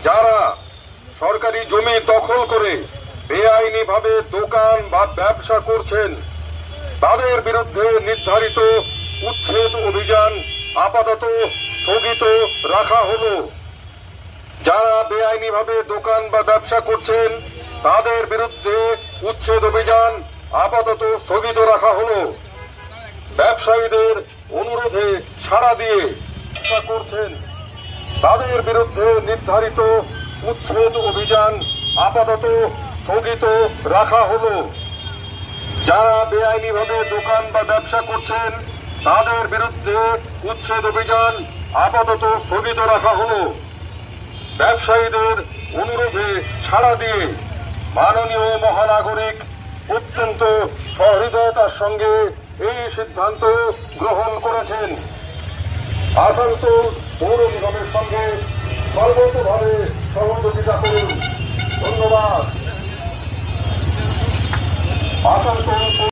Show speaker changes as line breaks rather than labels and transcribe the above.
যারা সরকারি জমি দখল করে বেআইনিভাবে দোকান বা ব্যবসা করছেন তাদের বিরুদ্ধে নির্ধারিত উচ্ছেদ অভিযান আপাতত স্থগিত রাখা হলো। যারা বেআইনিভাবে দোকান বা ব্যবসা করছেন তাদের বিরুদ্ধে উচ্ছেদ অভিযান আপাতত স্থগিত রাখা হলো। ব্যবসায়ীদের অনুরোধে সাড়া দিয়ে ব্যবসা করছেন তাদের বিরুদ্ধে নির্ধারিত উচ্ছেদ অভিযান আপাতত স্থগিত রাখা হলো। যারা বেআইনিভাবে দোকান বা ব্যবসা করছেন তাদের বিরুদ্ধে উচ্ছেদ অভিযান আপাতত স্থগিত রাখা হলো। ব্যবসায়ীদের অনুরোধে সাড়া দিয়ে মাননীয় মহানাগরিক অত্যন্ত সহৃদয়তার সঙ্গে এই সিদ্ধান্ত গ্রহণ করেছেন। আসানসোল পৌর নিগমের সঙ্গে সর্বতোভাবে সহযোগিতা করুন। ধন্যবাদ। আসানসোল